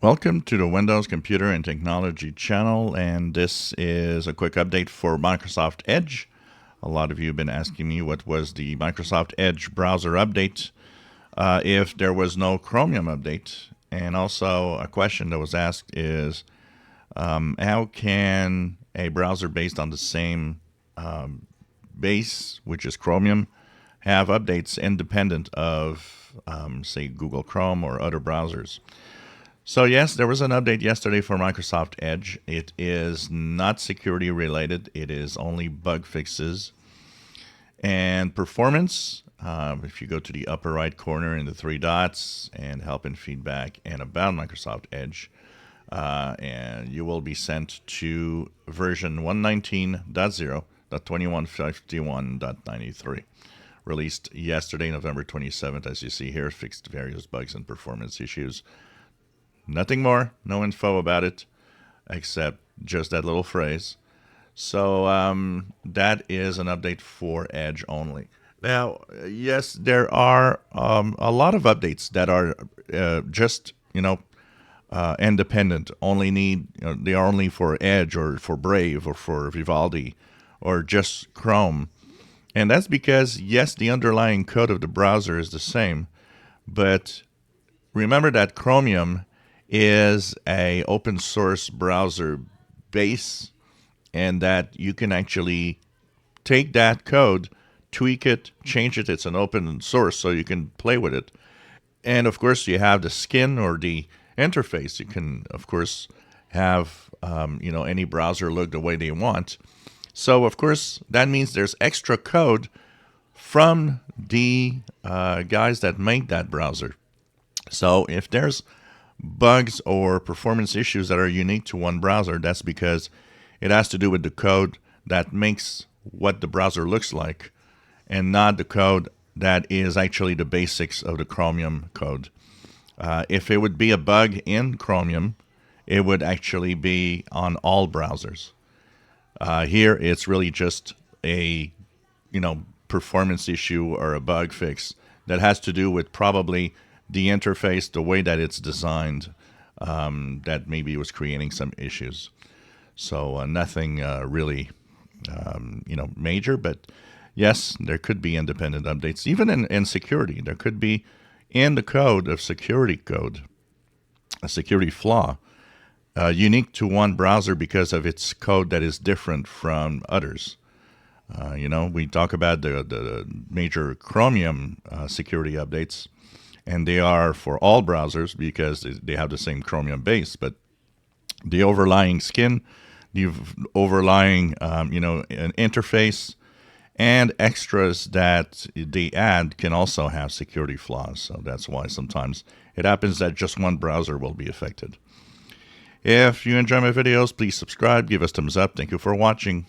Welcome to the Windows Computer and Technology channel, and this is a quick update for Microsoft Edge. A lot of you have been asking me what was the Microsoft Edge browser update if there was no Chromium update. And also a question that was asked is how can a browser based on the same base, which is Chromium, have updates independent of, say, Google Chrome or other browsers? So yes, there was an update yesterday for Microsoft Edge. It is not security related. It is only bug fixes. And performance, if you go to the upper right corner in the three dots and help and feedback and about Microsoft Edge, and you will be sent to version 119.0.2151.93. Released yesterday, November 27th, as you see here, fixed various bugs and performance issues. Nothing more, no info about it, except just that little phrase. So that is an update for Edge only. Now, yes, there are a lot of updates that are just, independent. Only need, they are only for Edge or for Brave or for Vivaldi or just Chrome. And that's because, yes, the underlying code of the browser is the same, but remember that Chromium is a open source browser base, and that you can actually take that code, tweak it, change it. It's an open source, so you can play with it. And of course, you have the skin or the interface. You can, of course, have any browser look the way they want. So, of course, that means there's extra code from the guys that make that browser. So if there's bugs or performance issues that are unique to one browser, that's because it has to do with the code that makes what the browser looks like and not the code that is actually the basics of the Chromium code. If it would be a bug in Chromium, it would actually be on all browsers. Here, it's really just a, performance issue or a bug fix that has to do with probably the interface, the way that it's designed, that maybe was creating some issues. So nothing really, major. But yes, there could be independent updates. Even in security, there could be in the code of security code a security flaw unique to one browser because of its code that is different from others. We talk about the major Chromium security updates, and they are for all browsers because they have the same Chromium base. But the overlying skin, the overlying, an interface, and extras that they add can also have security flaws. So that's why sometimes it happens that just one browser will be affected. If you enjoy my videos, please subscribe, give us thumbs up. Thank you for watching.